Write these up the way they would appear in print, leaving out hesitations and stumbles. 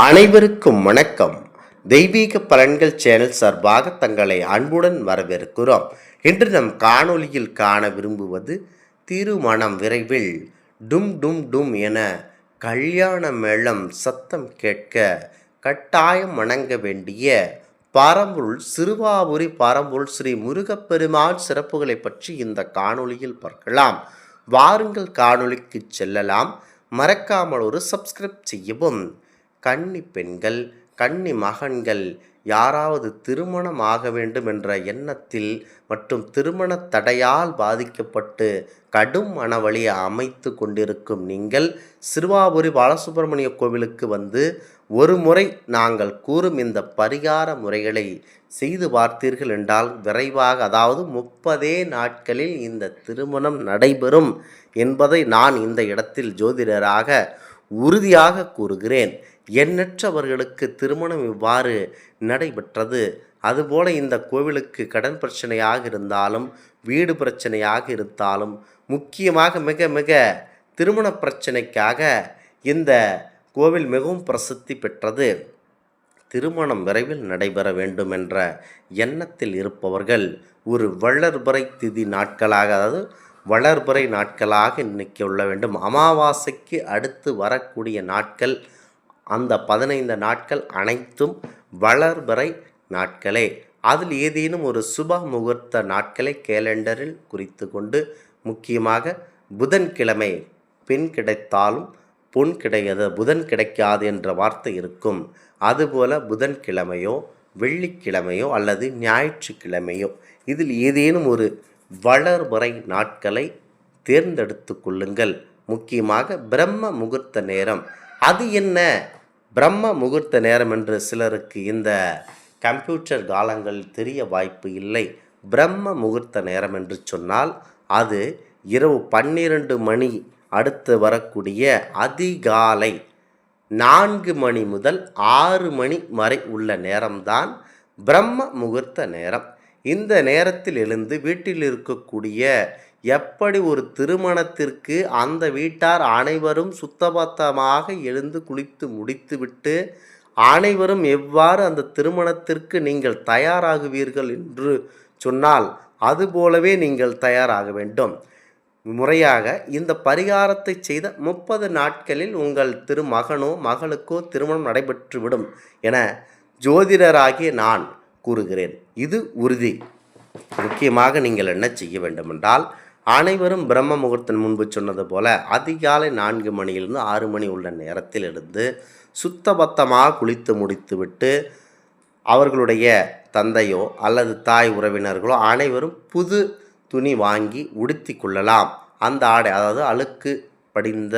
அனைவருக்கும் வணக்கம். தெய்வீக பலன்கள் சேனல் சார்பாக தங்களை அன்புடன் வரவேற்கிறோம். இன்று நம் காணொளியில் காண விரும்புவது திருமணம் விரைவில் டும் டும் டும் என கல்யாண மேளம் சத்தம் கேட்க கட்டாயம் வணங்க வேண்டிய பாரம்பொருள் சிறுவாபுரி பாரம்பொருள் ஸ்ரீ முருகப்பெருமான் சிறப்புகளை பற்றி இந்த காணொளியில் பார்க்கலாம். வாருங்கள் காணொளிக்கு செல்லலாம். மறக்காமல் ஒரு சப்ஸ்கிரைப் செய்யவும். கன்னி பெண்கள், கன்னி மகன்கள் யாராவது திருமணம் ஆக வேண்டும் என்ற எண்ணத்தில் மற்றும் திருமண தடையால் பாதிக்கப்பட்டு கடும் மனவழியை அமைத்து கொண்டிருக்கும் நீங்கள் சிறுவாபுரி பாலசுப்பிரமணிய கோவிலுக்கு வந்து ஒரு முறை நாங்கள் கூறும் இந்த பரிகார முறைகளை செய்து பார்த்தீர்கள் என்றால் விரைவாக, அதாவது 30 நாட்களில் இந்த திருமணம் நடைபெறும் என்பதை நான் இந்த இடத்தில் ஜோதிடராக உறுதியாக கூறுகிறேன். எண்ணற்றவர்களுக்கு திருமணம் இவ்வாறு நடைபெற்றது. அதுபோல இந்த கோவிலுக்கு கடன் பிரச்சனையாக இருந்தாலும், வீடு பிரச்சனையாக இருந்தாலும், முக்கியமாக மிக மிக திருமண பிரச்சனைக்காக இந்த கோவில் மிகவும் பிரசித்தி பெற்றது. திருமணம் விரைவில் நடைபெற வேண்டும் என்ற எண்ணத்தில் இருப்பவர்கள் ஒரு வளர்பிறை திதி நாட்களாக, அதாவது வளர்பிறை நாட்களாக இன்னைக்கு உள்ள வேண்டும். அமாவாசைக்கு அடுத்து வரக்கூடிய நாட்கள், அந்த 15 நாட்கள் அனைத்தும் வளர்பிறை நாட்களே. அதில் ஏதேனும் ஒரு சுப முகூர்த்த நாட்களை கேலண்டரில் குறித்து கொண்டு, முக்கியமாக புதன்கிழமை பெண் கிடைத்தாலும் பொன் கிடையாது, புதன் கிடைக்காது என்ற வார்த்தை இருக்கும். அதுபோல் புதன்கிழமையோ வெள்ளிக்கிழமையோ அல்லது ஞாயிற்றுக்கிழமையோ இதில் ஏதேனும் ஒரு வளர்பிறை நாட்களை தேர்ந்தெடுத்து கொள்ளுங்கள். முக்கியமாக பிரம்ம முகூர்த்த நேரம். அது என்ன பிரம்ம முகூர்த்த நேரம் என்று சிலருக்கு இந்த கம்ப்யூட்டர் காலங்களில் தெரிய வாய்ப்பு இல்லை. பிரம்ம முகூர்த்த நேரம் என்று சொன்னால் அது இரவு 12 மணி அடுத்து வரக்கூடிய அதிகாலை 4 மணி முதல் 6 மணி வரை உள்ள நேரம்தான் பிரம்ம முகூர்த்த நேரம். இந்த நேரத்தில் எழுந்து வீட்டில் இருக்கக்கூடிய எப்படி ஒரு திருமணத்திற்கு அந்த வீட்டார் அனைவரும் சுத்தபத்தமாக எழுந்து குளித்து முடித்துவிட்டு அனைவரும் எவ்வாறு அந்த திருமணத்திற்கு நீங்கள் தயாராகுவீர்கள் என்று சொன்னால் அதுபோலவே நீங்கள் தயாராக வேண்டும். முறையாக இந்த பரிகாரத்தை செய்த 30 நாட்களில் உங்கள் திருமகனோ மகளுக்கோ திருமணம் நடைபெற்றுவிடும் என ஜோதிடராகிய நான் கூறுகிறேன். இது உறுதி. முக்கியமாக நீங்கள் என்ன செய்ய வேண்டுமென்றால், அனைவரும் பிரம்ம முகூர்த்தம் முன்பு சொன்னது போல அதிகாலை 4 மணியிலிருந்து 6 மணி உள்ள நேரத்தில் இருந்து சுத்தபத்தமாக குளித்து முடித்துவிட்டு அவர்களுடைய தந்தையோ அல்லது தாய் உறவினர்களோ அனைவரும் புது துணி வாங்கி உடுத்தி கொள்ளலாம். அந்த ஆடை, அதாவது அழுக்கு படிந்த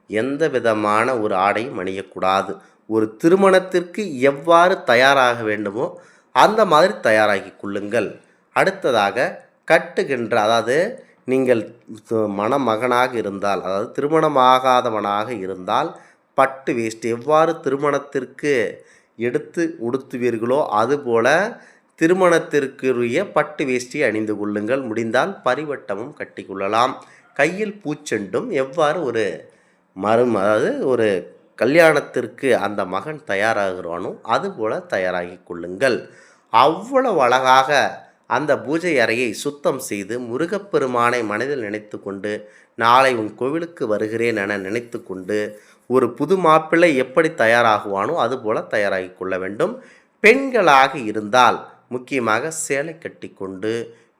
எந்த விதமான ஒரு ஆடையும் அணியக்கூடாது. ஒரு திருமணத்திற்கு எவ்வாறு தயாராக வேண்டுமோ அந்த மாதிரி தயாராகி கொள்ளுங்கள். அடுத்ததாக கட்டுகின்ற, அதாவது நீங்கள் மணமகனாக இருந்தால், அதாவது திருமணமாகாதவனாக இருந்தால் பட்டு வேஷ்டி எவ்வாறு திருமணத்திற்கு எடுத்து உடுத்துவீர்களோ அதுபோல திருமணத்திற்குரிய பட்டு வேஷ்டியை அணிந்து கொள்ளுங்கள். முடிந்தால் பரிவட்டமும் கட்டி கொள்ளலாம். கையில் பூச்செண்டும் எவ்வாறு ஒரு அதாவது ஒரு கல்யாணத்திற்கு அந்த மகன் தயாராகிறானோ அதுபோல் தயாராகி கொள்ளுங்கள். அவ்வளவு அழகாக அந்த பூஜை அறையை சுத்தம் செய்து முருகப்பெருமானை மனதில் நினைத்து கொண்டு, நாளை உன் கோவிலுக்கு வருகிறேன் என நினைத்து கொண்டு, ஒரு புது மாப்பிள்ளை எப்படி தயாராகுவானோ அதுபோல் தயாராகி கொள்ள வேண்டும். பெண்களாக இருந்தால் முக்கியமாக சேலை கட்டி கொண்டு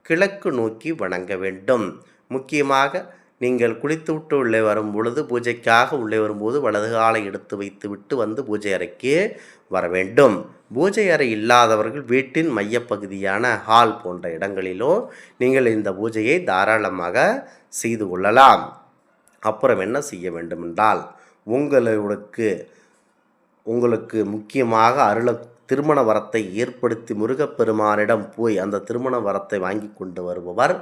கிழக்கு நோக்கி வணங்க வேண்டும். முக்கியமாக நீங்கள் குளித்து விட்டு உள்ளே வரும் பொழுது, பூஜைக்காக உள்ளே வரும்போது வலது காலை எடுத்து வைத்து விட்டு வந்து பூஜை அறைக்கு வர வேண்டும். பூஜை அறை இல்லாதவர்கள் வீட்டின் மையப்பகுதியான ஹால் போன்ற இடங்களிலோ நீங்கள் இந்த பூஜையை தாராளமாக செய்து கொள்ளலாம். அப்புறம் என்ன செய்ய வேண்டுமென்றால், உங்களுக்கு முக்கியமாக திருமண வரத்தை ஏற்படுத்தி முருகப்பெருமானிடம் போய் அந்த திருமண வரத்தை வாங்கி கொண்டு வருபவர்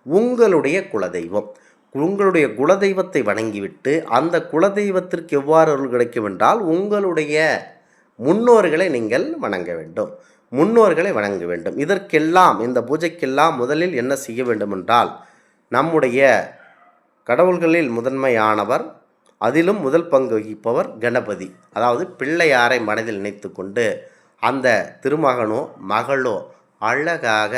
உங்களுடைய குலதெய்வம். உங்களுடைய குலதெய்வத்தை வணங்கிவிட்டு அந்த குலதெய்வத்திற்கு எவ்வாறு அருள் கிடைக்கும் என்றால், உங்களுடைய முன்னோர்களை நீங்கள் வணங்க வேண்டும். முன்னோர்களை வணங்க வேண்டும். இதற்கெல்லாம், இந்த பூஜைக்கெல்லாம் முதலில் என்ன செய்ய வேண்டும் என்றால், நம்முடைய கடவுள்களில் முதன்மையானவர் அதிலும் முதல் பங்கு வகிப்பவர் கணபதி. அதாவது பிள்ளையாரை மனதில் நினைத்து கொண்டு அந்த திருமகனோ மகளோ அழகாக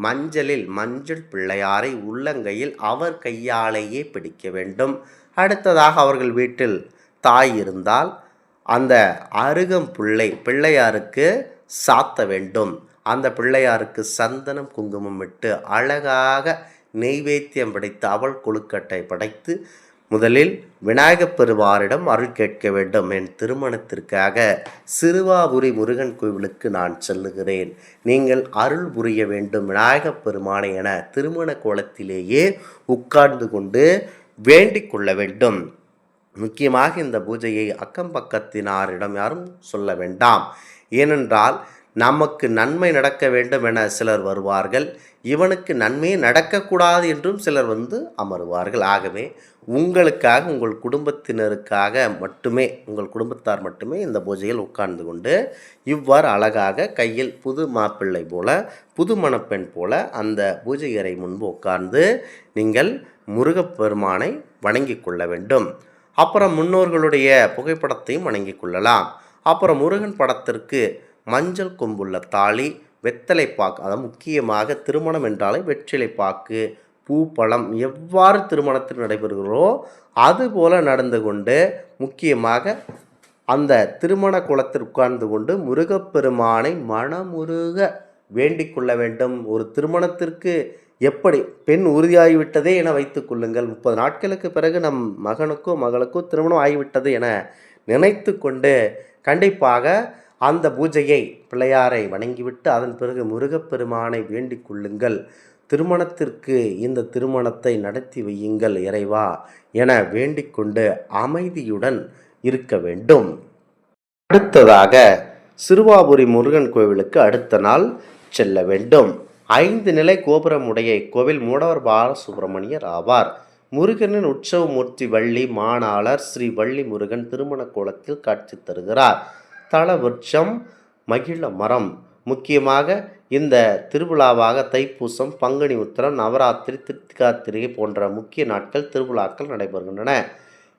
மஞ்சள் பிள்ளையாரை உள்ளங்கையில் அவர் கையாலேயே பிடிக்க வேண்டும். அடுத்ததாக அவர்கள் வீட்டில் தாய் இருந்தால் அந்த அருகம்புல்லை பிள்ளையாருக்கு சாத்த வேண்டும். அந்த பிள்ளையாருக்கு சந்தனம் குங்குமம் இட்டு அழகாக நெய்வேத்தியம் படைத்து அவள் கொழுக்கட்டை படைத்து முதலில் விநாயகப் பெருமானிடம் அருள் கேட்க வேண்டும். என் திருமணத்திற்காக சிறுவாபுரி முருகன் கோவிலுக்கு நான் செல்லுகிறேன், நீங்கள் அருள் புரிய வேண்டும் விநாயகப் பெருமானை என திருமண கோலத்திலேயே உட்கார்ந்து கொண்டு வேண்டிக் கொள்ள வேண்டும். முக்கியமாக இந்த பூஜையை அக்கம் பக்கத்தினாரிடம் யாரும் சொல்ல வேண்டாம். ஏனென்றால் நமக்கு நன்மை நடக்க வேண்டும் என சிலர் வருவார்கள், இவனுக்கு நன்மையே நடக்கக்கூடாது என்றும் சிலர் வந்து அமருவார்கள். ஆகவே உங்களுக்காக உங்கள் குடும்பத்தினருக்காக மட்டுமே உங்கள் குடும்பத்தார் மட்டுமே இந்த பூஜையில் உட்கார்ந்து கொண்டு இவ்வாறு அழகாக கையில் புது மாப்பிள்ளை போல புது மணப்பெண் போல அந்த பூஜை அறை முன்பு உட்கார்ந்து நீங்கள் முருகப்பெருமானை வணங்கி கொள்ள வேண்டும். அப்புறம் முன்னோர்களுடைய புகைப்படத்தையும் வணங்கி கொள்ளலாம். அப்புறம் முருகன் படத்திற்கு மஞ்சள் கொம்புள்ள தாலி, வெத்தலை பாக்கு, அதாவது முக்கியமாக திருமணம் என்றாலே வெற்றிலை பாக்கு, பூ, பழம் எவ்வாறு திருமணத்தில் நடைபெறுகிறோ அதுபோல நடந்து கொண்டு முக்கியமாக அந்த திருமண குளத்தில் உட்கார்ந்து கொண்டு முருகப்பெருமானை மனமுருக வேண்டிக் கொள்ள வேண்டும். ஒரு திருமணத்திற்கு எப்படி பெண் உறுதியாகிவிட்டதே என வைத்து கொள்ளுங்கள், 30 நாட்களுக்கு பிறகு நம் மகனுக்கோ மகளுக்கோ திருமணம் ஆகிவிட்டது என நினைத்து கொண்டு கண்டிப்பாக அந்த பூஜையை பிள்ளையாரை வணங்கிவிட்டு அதன் பிறகு முருகப்பெருமானை வேண்டிக் கொள்ளுங்கள். திருமணத்திற்கு இந்த திருமணத்தை நடத்தி வையுங்கள் இறைவா என வேண்டிக் கொண்டு அமைதியுடன் இருக்க வேண்டும். அடுத்ததாக சிறுவாபுரி முருகன் கோவிலுக்கு அடுத்த நாள் செல்ல வேண்டும். 5 நிலை கோபுரமுடைய இக்கோவில் மூடவர் பாலசுப்பிரமணியர் ஆவார். முருகனின் உற்சவ மூர்த்தி வள்ளி மானாளர் ஸ்ரீ வள்ளி முருகன் திருமண கோலத்தில் காட்சி தருகிறார். தல விருட்சம் மகிழ மரம். முக்கியமாக இந்த திருவிழாவாக தைப்பூசம், பங்குனி உத்திரம், நவராத்திரி, திருத்திகாத்திரிகை போன்ற முக்கிய நாட்கள் திருவிழாக்கள் நடைபெறுகின்றன.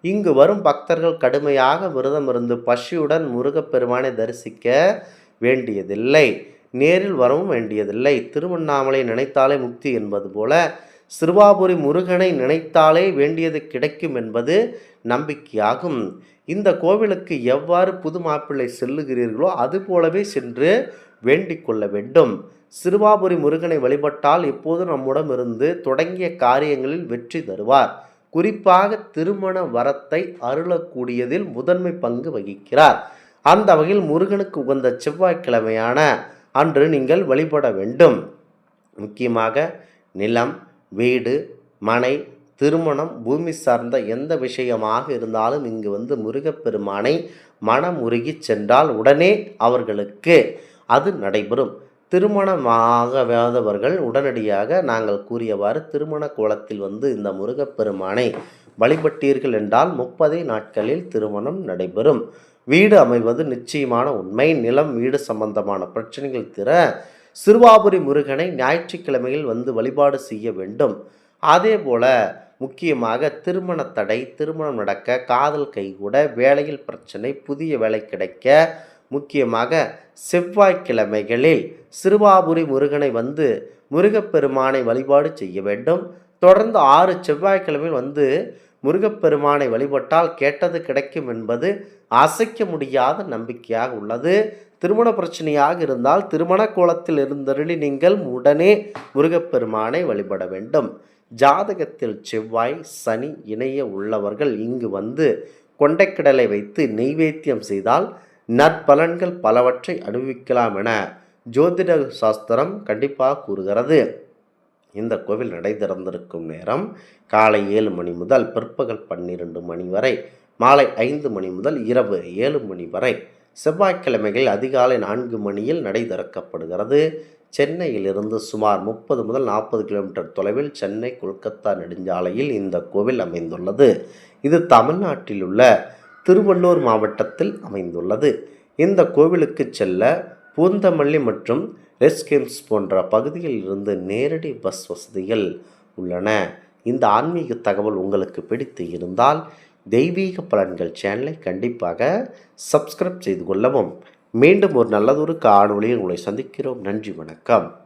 இங்கு வரும் பக்தர்கள் கடுமையாக விரதம் இருந்து பசியுடன் முருகப்பெருமானை தரிசிக்க வேண்டியதில்லை, நேரில் வரவும் வேண்டியதில்லை. திருவண்ணாமலை நினைத்தாலே முக்தி என்பது போல சிறுவாபுரி முருகனை நினைத்தாலே வேண்டியது கிடைக்கும் என்பது நம்பிக்கையாகும். இந்த கோவிலுக்கு எவ்வாறு புது மாப்பிள்ளை செல்லுகிறீர்களோ அதுபோலவே சென்று வேண்டிக் கொள்ள வேண்டும். சிறுவாபுரி முருகனை வழிபட்டால் எப்போது நம்முடன் இருந்து தொடங்கிய காரியங்களில் வெற்றி தருவார். குறிப்பாக திருமண வரத்தை அருளக்கூடியதில் முதன்மை பங்கு வகிக்கிறார். அந்த வகையில் முருகனுக்கு உகந்த செவ்வாய்க்கிழமையான அன்று நீங்கள் வழிபட வேண்டும். முக்கியமாக நிலம், வீடு, மனை, திருமணம், பூமி சார்ந்த எந்த விஷயமாக இருந்தாலும் இங்கு வந்து முருகப்பெருமானை மனமுருகி சென்றால் உடனே அவர்களுக்கு அது நடைபெறும். திருமணமாகாதவர்கள் உடனடியாக நாங்கள் கூறியவாறு திருமண கோலத்தில் வந்து இந்த முருகப்பெருமானை வழிபட்டீர்கள் என்றால் 30 நாட்களில் திருமணம் நடைபெறும். வீடு அமைவது நிச்சயமான உண்மை. நிலம், வீடு சம்பந்தமான பிரச்சனைகள் தீர சிறுவாபுரி முருகனை ஞாயிற்றுக்கிழமையில் வந்து வழிபாடு செய்ய வேண்டும். அதே போல முக்கியமாக திருமண தடை, திருமணம் நடக்க, காதல் கைகூட, வேலையில் பிரச்சனை, புதிய வேலை கிடைக்க முக்கியமாக செவ்வாய்க்கிழமைகளில் சிறுவாபுரி முருகனை வந்து முருகப்பெருமானை வழிபாடு செய்ய வேண்டும். தொடர்ந்து 6 செவ்வாய்க்கிழமையில் வந்து முருகப்பெருமானை வழிபட்டால் கேட்டது கிடைக்கும் என்பது அசைக்க முடியாத நம்பிக்கையாக உள்ளது. திருமண பிரச்சனையாக இருந்தால் திருமண கோலத்தில் இருந்தருளி நீங்கள் உடனே முருகப்பெருமானை வழிபட வேண்டும். ஜாதகத்தில் செவ்வாய், சனி இணைய உள்ளவர்கள் இங்கு வந்து கொண்டைக்கடலை வைத்து நெய்வேத்தியம் செய்தால் நற்பலன்கள் பலவற்றை அனுபவிக்கலாம் என ஜோதிட சாஸ்திரம் கண்டிப்பாக கூறுகிறது. இந்த கோவில் நடை திறந்திருக்கும் நேரம் காலை 7 மணி முதல் பிற்பகல் 12 மணி வரை, மாலை 5 மணி முதல் இரவு 7 மணி வரை. செவ்வாய்க்கிழமைகள் அதிகாலை 4 மணியில் நடை திறக்கப்படுகிறது. சென்னையிலிருந்து சுமார் 30 முதல் 40 கிலோமீட்டர் தொலைவில் சென்னை கொல்கத்தா நெடுஞ்சாலையில் இந்த கோவில் அமைந்துள்ளது. இது தமிழ்நாட்டில் உள்ள திருவள்ளூர் மாவட்டத்தில் அமைந்துள்ளது. இந்த கோவிலுக்கு செல்ல பூந்தமல்லி மற்றும் ரெஸ்கிம்ஸ் போன்ற பகுதிகளில் இருந்து நேரடி பஸ் வசதிகள் உள்ளன. இந்த ஆன்மீக தகவல் உங்களுக்கு பிடித்து இருந்தால் தெய்வீக பலன்கள் சேனலை கண்டிப்பாக சப்ஸ்கிரைப் செய்து கொள்ளவும். மீண்டும் ஒரு நல்லதொரு காணொளியில் உங்களை சந்திக்கிறோம். நன்றி, வணக்கம்.